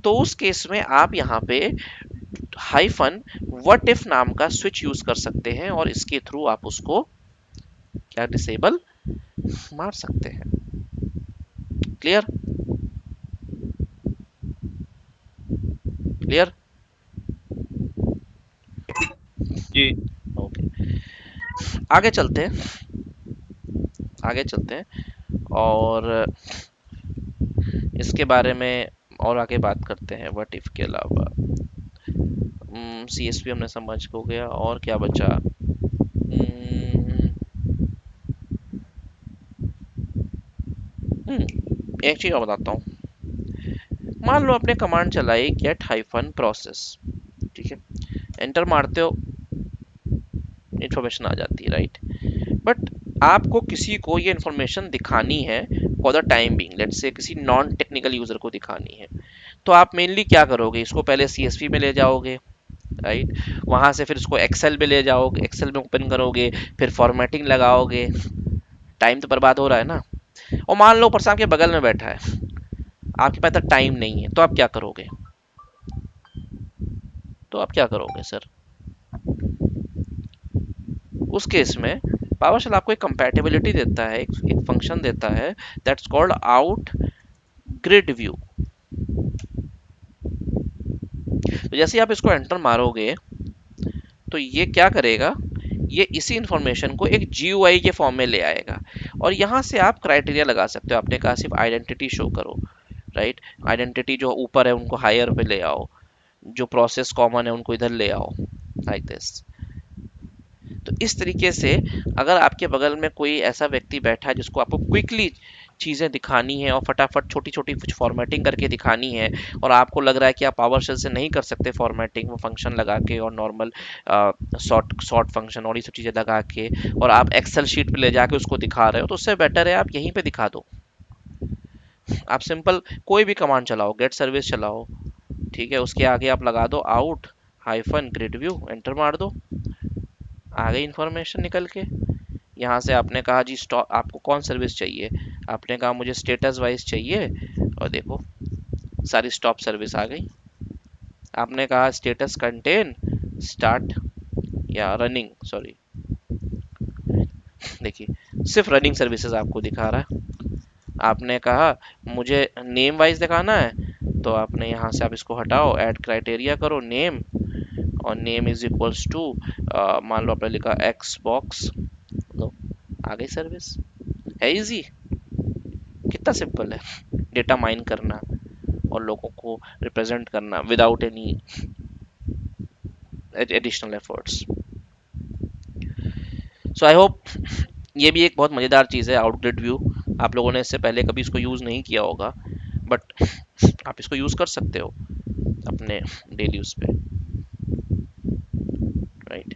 A: तो उस केस में आप यहाँ पे हाइफन व्हाट इफ नाम का स्विच यूज कर सकते हैं और इसके थ्रू आप उसको क्या डिसेबल मार सकते हैं। क्लियर? क्लियर?
B: जी।
A: ओके, आगे चलते हैं, आगे चलते हैं और इसके बारे में और आगे बात करते हैं व्हाट इफ के अलावा। सीएसपी हमने समझ हो गया, और क्या बचा? एक चीज और बताता हूँ। मान लो आपने कमांड चलाई गेट हाइफन प्रोसेस, ठीक है, एंटर मारते हो, इंफॉर्मेशन आ जाती है, राइट? बट आपको किसी को ये इंफॉर्मेशन दिखानी है for the time being, let's say किसी नॉन टेक्निकल यूजर को दिखानी है, तो आप मेनली क्या करोगे? इसको पहले सीएसवी में ले जाओगे, राइट? वहां से फिर इसको एक्सेल में ले जाओगे, एक्सेल में ओपन करोगे, फिर फॉर्मेटिंग लगाओगे। टाइम तो बर्बाद हो रहा है ना। और मान लो पर्सन आपके बगल में बैठा है, आपके पास टाइम नहीं है, तो आप क्या करोगे? तो आप क्या करोगे सर? उस केस में पावरशेल आपको एक कंपैटिबिलिटी देता है, एक फंक्शन देता है that's called out grid view. तो जैसे आप इसको एंटर मारोगे तो ये क्या करेगा, ये इसी इंफॉर्मेशन को एक GUI के फॉर्म में ले आएगा, और यहाँ से आप क्राइटेरिया लगा सकते हो। आपने कहा सिर्फ आइडेंटिटी शो करो, राइट? आइडेंटिटी जो ऊपर है उनको हायर पे ले आओ, जो प्रोसेस कॉमन है उनको इधर ले आओ, लाइक दिस। तो इस तरीके से अगर आपके बगल में कोई ऐसा व्यक्ति बैठा है जिसको आपको क्विकली चीज़ें दिखानी है और फटाफट छोटी छोटी कुछ फॉर्मेटिंग करके दिखानी है, और आपको लग रहा है कि आप पावर शेल से नहीं कर सकते फॉर्मेटिंग, वो फंक्शन लगा के और नॉर्मल सॉर्ट सॉर्ट फंक्शन और ये सब चीज़ें लगा के, और आप एक्सेल शीट पे ले जाके उसको दिखा रहे हो, तो उससे बेटर है आप यहीं पे दिखा दो। आप सिंपल कोई भी कमांड चलाओ, गेट सर्विस चलाओ, ठीक है, उसके आगे आप लगा दो out hyphen grid view, enter मार दो, आ गई इन्फॉर्मेशन निकल के। यहाँ से आपने कहा जी स्टॉप, आपको कौन सर्विस चाहिए? आपने कहा मुझे स्टेटस वाइज चाहिए, और देखो सारी स्टॉप सर्विस आ गई। आपने कहा स्टेटस कंटेन स्टार्ट या रनिंग, सॉरी, देखिए सिर्फ रनिंग सर्विसेज आपको दिखा रहा है। आपने कहा मुझे नेम वाइज दिखाना है, तो आपने यहाँ से आप इसको हटाओ, ऐड क्राइटेरिया करो नेम, और नेम इज इक्वल्स टू, मान लो आपने लिखा एक्स बॉक्स, लो आ गई सर्विस। है इजी, कितना सिंपल है डेटा माइन करना और लोगों को रिप्रेजेंट करना without any additional efforts. So I hope ये भी एक बहुत मज़ेदार चीज़ है आउटग्रिड व्यू। आप लोगों ने इससे पहले कभी इसको यूज़ नहीं किया होगा, बट आप इसको यूज़ कर सकते हो अपने डेली यूज़ पे, right?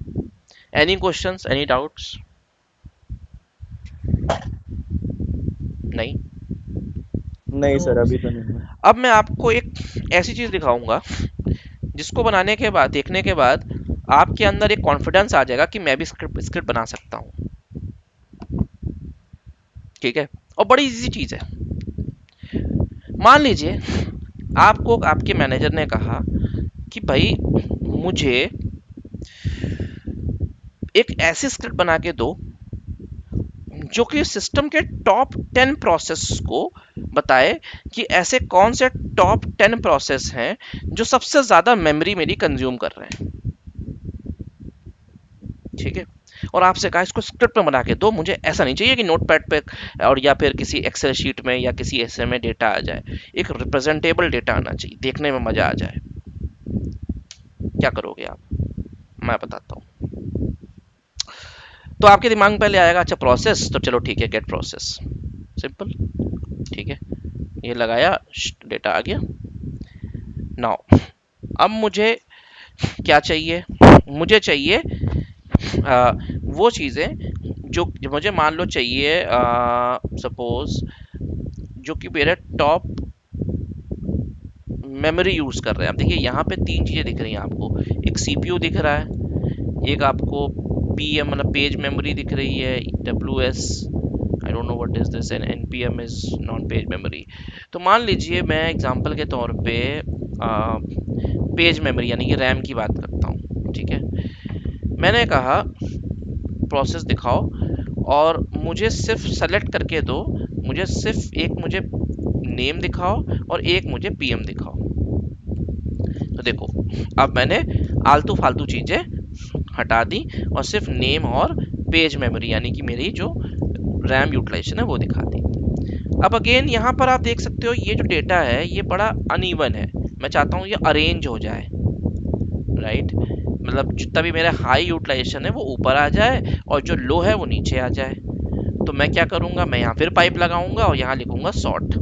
A: Any questions, any doubts? नहीं?
B: नहीं सर, अभी तो नहीं है।
A: अब मैं आपको एक ऐसी चीज़ दिखाऊंगा जिसको बनाने के बाद, देखने के बाद आपके अंदर एक कॉन्फिडेंस आ जाएगा कि मैं भी स्क्रिप्ट स्क्रिप्ट बना सकता हूँ, ठीक है? और बड़ी इजी चीज़ है। मान लीजिए आपको आपके मैनेजर ने कहा कि भाई मुझे एक ऐसी स्क्रिप्ट बना के दो जो कि सिस्टम के टॉप 10 प्रोसेस को बताए कि ऐसे कौन से टॉप 10 प्रोसेस हैं जो सबसे ज़्यादा मेमोरी मेरी कंज्यूम कर रहे हैं, ठीक है? और आपसे कहा इसको स्क्रिप्ट में बना के दो, मुझे ऐसा नहीं चाहिए कि नोटपैड पे और या फिर किसी एक्सेल शीट में या किसी ऐसे में डेटा आ जाए, एक रिप्रेजेंटेबल डेटा आना चाहिए, देखने में मज़ा आ जाए। क्या करोगे आप? मैं बताता हूँ। तो आपके दिमाग में पहले आएगा अच्छा प्रोसेस, तो चलो ठीक है गेट प्रोसेस, सिंपल, ठीक है, ये लगाया, डेटा आ गया। नाउ अब मुझे क्या चाहिए? मुझे चाहिए वो चीज़ें जो मुझे मान लो चाहिए, सपोज जो कि मेरे टॉप मेमोरी यूज़ कर रहे हैं। अब देखिए यहाँ पे 3 चीज़ें दिख रही हैं आपको, एक सीपीयू दिख रहा है, एक आपको पीएम मतलब पेज मेमोरी दिख रही है, W S I don't know what is this, and NPM is non page memory. तो मान लीजिए मैं एग्जांपल के तौर पे पेज मेमोरी यानी कि रैम की बात करता हूँ, ठीक है। मैंने कहा प्रोसेस दिखाओ और मुझे सिर्फ सेलेक्ट करके दो, मुझे सिर्फ एक मुझे नेम दिखाओ और एक मुझे पीएम दिखाओ। तो देखो अब मैंने आलतू फालतू चीजें हटा दी और सिर्फ नेम और पेज मेमोरी यानी कि मेरी जो रैम यूटिलाइजेशन है वो दिखा दी। अब अगेन यहाँ पर आप देख सकते हो ये जो डेटा है ये बड़ा अनइवन है, मैं चाहता हूँ ये अरेंज हो जाए, राइट। मतलब जितना भी मेरा हाई यूटिलाइजेशन है वो ऊपर आ जाए और जो लो है वो नीचे आ जाए। तो मैं क्या करूंगा, मैं यहाँ फिर पाइप लगाऊंगा और यहाँ लिखूंगा सॉर्ट,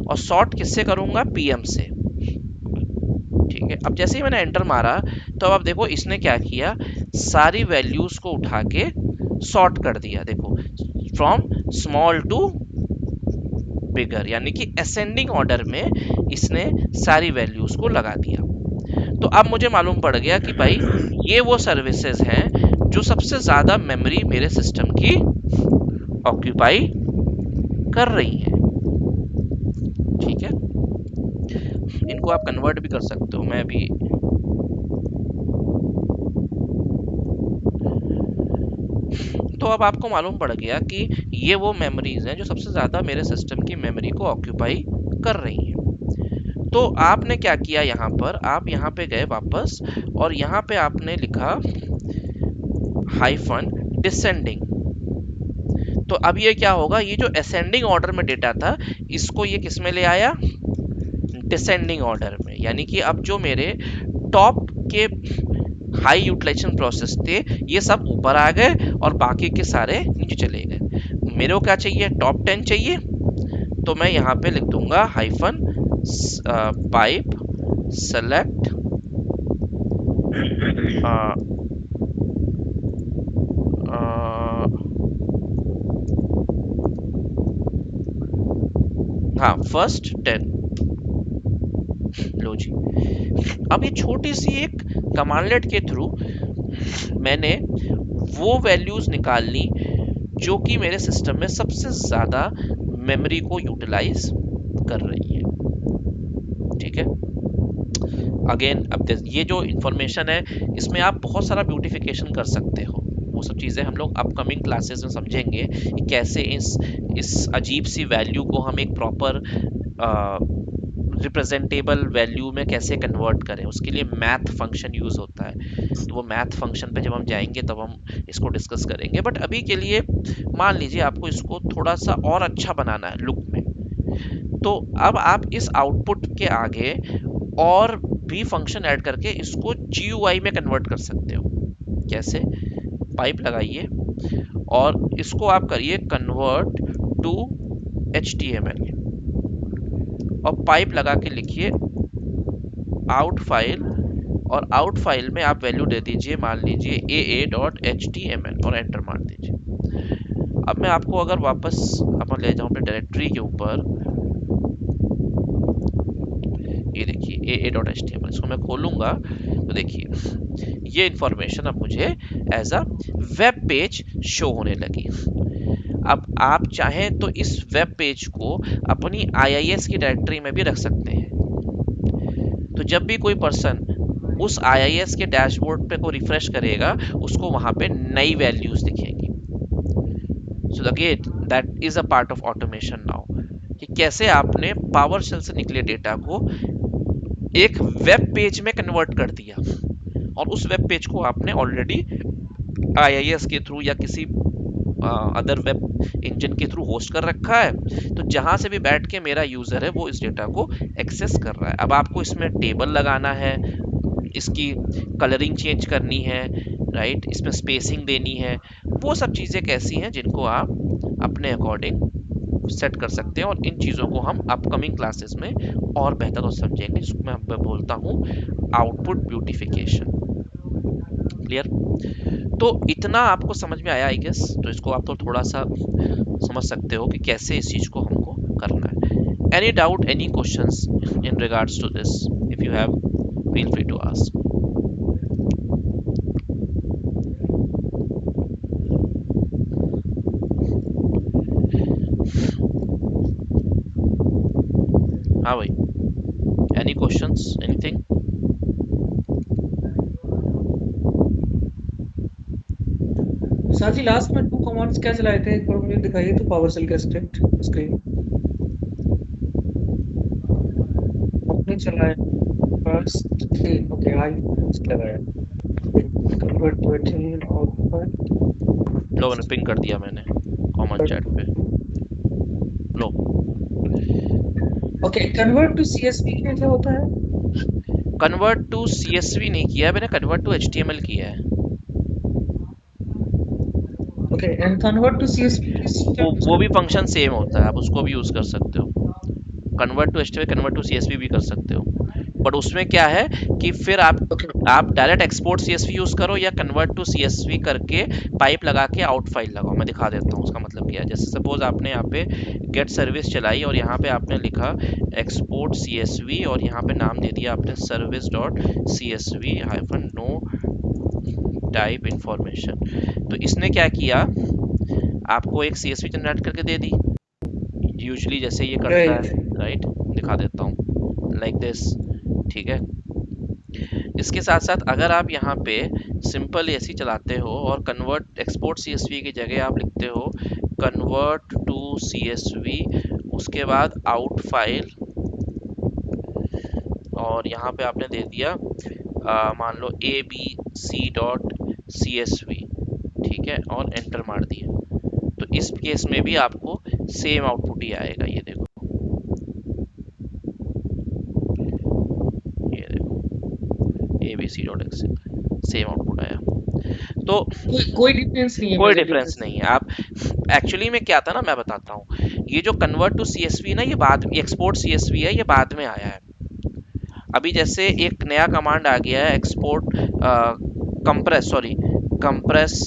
A: और सॉर्ट किससे करूंगा, पीएम से, ठीक है। अब जैसे ही मैंने एंटर मारा तो अब आप देखो इसने क्या किया, सारी वैल्यूज को उठा के सॉर्ट कर दिया। देखो फ्रॉम स्मॉल टू बिगर यानी कि असेंडिंग ऑर्डर में इसने सारी वैल्यूज को लगा दिया। तो अब मुझे मालूम पड़ गया कि भाई ये वो सर्विसेज हैं जो सबसे ज्यादा मेमोरी मेरे सिस्टम की ऑक्यूपाई कर रही हैं, ठीक है। इनको आप कन्वर्ट भी कर सकते हो, मैं भी। तो अब आपको मालूम पड़ गया कि ये वो मेमोरीज हैं जो सबसे ज़्यादा मेरे सिस्टम की मेमोरी को ऑक्यूपाई कर रही हैं। तो आपने क्या किया, यहाँ पर आप यहाँ पे गए वापस और यहाँ पे आपने लिखा हाइफन डिसेंडिंग। तो अब ये क्या होगा, ये जो असेंडिंग ऑर्डर में डेटा था इसको ये किस में ले आया, डिसेंडिंग ऑर्डर में। यानी कि अब जो मेरे टॉप के हाई यूटिलाइजेशन प्रोसेस थे ये सब ऊपर आ गए और बाकी के सारे नीचे चले गए। मेरे को क्या चाहिए, टॉप 10 चाहिए, तो मैं यहाँ पे लिख दूंगा हाइफन पाइप सेलेक्ट हाँ फर्स्ट 10। लो जी, अब ये छोटी सी एक कमांडलेट के थ्रू मैंने वो वैल्यूज निकाल ली जो कि मेरे सिस्टम में सबसे ज्यादा मेमोरी को यूटिलाइज कर रही है, ठीक है। अगेन अब ये जो इंफॉर्मेशन है इसमें आप बहुत सारा ब्यूटिफिकेशन कर सकते हो, वो सब चीज़ें हम लोग अपकमिंग क्लासेस में समझेंगे कि कैसे इस अजीब सी वैल्यू को हम एक प्रॉपर रिप्रेजेंटेबल वैल्यू में कैसे कन्वर्ट करें। उसके लिए मैथ फंक्शन यूज़ होता है, तो वो मैथ फंक्शन पे जब हम जाएंगे तब हम इसको डिस्कस करेंगे। बट अभी के लिए मान लीजिए आपको इसको थोड़ा सा और अच्छा बनाना है लुक में, तो अब आप इस आउटपुट के आगे और भी फंक्शन ऐड करके इसको GUI में कन्वर्ट कर सकते हो। कैसे, पाइप लगाइए और इसको आप करिए कन्वर्ट टू HTML और पाइप लगा के लिखिए आउट फाइल, और आउट फाइल में आप वैल्यू दे दीजिए मान लीजिए aa.html और एंटर मार दीजिए। अब मैं आपको अगर वापस अपन ले जाऊं अपने डायरेक्टरी के ऊपर, ये देखिए aa.html, इसको मैं खोलूंगा तो देखिए ये इंफॉर्मेशन अब मुझे as a web page show होने लगी। अब आप चाहें तो इस वेब पेज को अपनी IIS की डायरेक्टरी में भी रख सकते हैं। तो जब भी कोई पर्सन उस IIS के डैशबोर्ड पे को रिफ्रेश करेगा उसको वहां पे नई वैल्यूज दिखेंगी। So again that is a part of automation now, कि कैसे आपने पावर शेल से निकले डेटा को एक वेब पेज में कन्वर्ट कर दिया और उस वेब पेज को आपने ऑलरेडी IIS के थ्रू या किसी अदर वेब इंजन के थ्रू होस्ट कर रखा है। तो जहां से भी बैठ के मेरा यूजर है वो इस डेटा को एक्सेस कर रहा है। अब आपको इसमें टेबल लगाना है, इसकी कलरिंग चेंज करनी है, राइट, इसमें स्पेसिंग देनी है, वो सब चीज़ें कैसी हैं जिनको आप अपने अकॉर्डिंग सेट कर सकते हैं। और इन चीज़ों को हम अपकमिंग क्लासेस में और बेहतर तो समझेंगे, जिसको मैं बोलता हूँ आउटपुट ब्यूटिफिकेशन। क्लियर? तो इतना आपको समझ में आया आई गेस, तो इसको आप तो थोड़ा सा समझ सकते हो कि कैसे इस चीज़ को हमको करना है। Any doubt, any questions in regards to this, if you have feel free to ask. हाँ भाई, एनी क्वेश्चंस, एनीथिंग?
C: सर जी लास्ट में 2 कमांड्स क्या चलाए थे, एक बार मुझे दिखाइए तो पावर सेल का स्क्रिप्ट स्क्रीन आपने चलाया। फर्स्ट थी, ओके आई फर्स्ट लगाया। Convert to HTML output.
A: लोगों ने पिंग कर दिया मैंने कॉमन चैट पे। लो,
C: ओके, कन्वर्ट टू सीएसवी क्या होता है?
A: कन्वर्ट टू सीएसवी नहीं किया है मैंने, कन्वर्ट टू एचटीएमएल किया है।
C: Okay, and convert to CSV किस क्या यूज
A: वो भी
C: करते
A: फंक्शन सेम होता है, आप उसको भी यूज कर सकते हो। Convert to HTML, convert to CSV भी कर सकते हो, बट उसमें क्या है कि फिर
C: हैं? ओके
A: आप डायरेक्ट एक्सपोर्ट सीएसवी यूज करो या कन्वर्ट टू सीएसवी करके पाइप लगा के आउट फाइल लगाओ। मैं दिखा देता हूँ उसका मतलब क्या है। जैसे सपोज आपने यहाँ पे गेट सर्विस चलाई और यहाँ पे आपने लिखा एक्सपोर्ट सीएसवी और यहाँ पे नाम दे दिया आपने service dot CSV hyphen no type information. तो इसने क्या किया, आपको एक सीएसवी जनरेट करके दे दी, यूजली जैसे ये करता
C: राइट।
A: है, राइट? दिखा देता हूँ लाइक दिस, ठीक है। इसके साथ साथ अगर आप यहाँ पे सिंपल ऐसी चलाते हो और कन्वर्ट एक्सपोर्ट सीएसवी की जगह आप लिखते हो कन्वर्ट टू सीएसवी, उसके बाद आउट फाइल, और यहाँ पे आपने दे दिया मान लो A B C dot C S V, ठीक है, और एंटर मार दिए, तो इस केस में भी आपको सेम आउटपुट ही आएगा। ये देखो, ये देखो A B C dot X, same output आया। तो
C: कोई डिफरेंस नहीं है,
A: कोई
C: मेजर
A: डिफरेंस
C: डिफरेंस
A: नहीं
C: नहीं
A: है। आप एक्चुअली में क्या था ना, मैं बताता हूँ। ये जो कन्वर्ट टू सीएसवी ना, ये बाद, एक्सपोर्ट सीएसवी है, ये बाद में आया है। अभी जैसे एक नया कमांड आ गया है export compress, sorry, compress,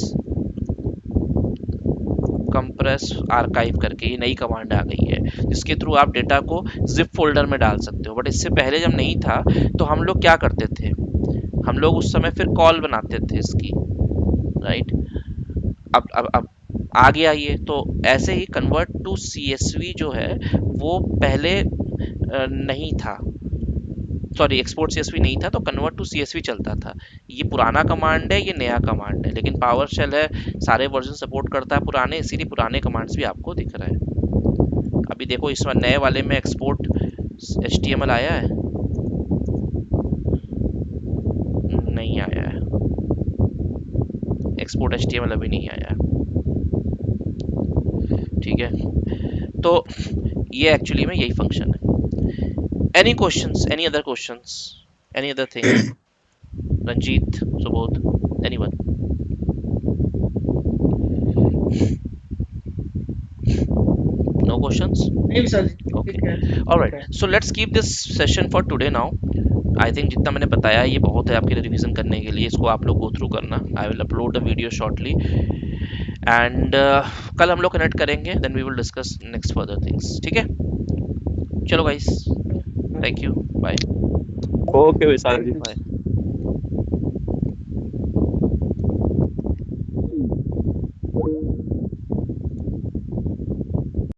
A: compress archive करके ये नई कमांड आ गई है, जिसके थ्रू आप डेटा को जिप फोल्डर में डाल सकते हो। बट इससे पहले जब नहीं था तो हम लोग क्या करते थे, हम लोग उस समय फिर कॉल बनाते थे इसकी, राइट? अब आ गया ये, तो ऐसे ही कन्वर्ट टू सीएसवी जो है वो पहले नहीं था, सॉरी एक्सपोर्ट सीएसवी नहीं था, तो कन्वर्ट टू सीएसवी चलता था। ये पुराना कमांड है, ये नया कमांड है, लेकिन पावर शेल है, सारे वर्जन सपोर्ट करता है पुराने, इसीलिए पुराने कमांड्स भी आपको दिख रहा है। अभी देखो इस नए वाले में एक्सपोर्ट एचटीएमएल आया है, नहीं आया है, एक्सपोर्ट एचटीएमएल अभी नहीं आया है, ठीक है। तो ये एक्चुअली में यही फंक्शन है। Any questions, any other questions, any other thing? Ranjit, Subodh, anyone? No questions?
C: नहीं सर जी,
A: Okay.
C: ठीक है
A: All
C: ठीक
A: right.
C: है।
A: So let's keep this session for today now. I think जितना मैंने बताया ये बहुत है आपके लिए रिवीजन करने के लिए, इसको आप लोग गो थ्रू करना। I will upload the video shortly and कल हम लोग कनेक्ट करेंगे, then we will discuss next further things, ठीक है? चलो guys, thank you, bye
B: okay Vishal ji.
A: Bye.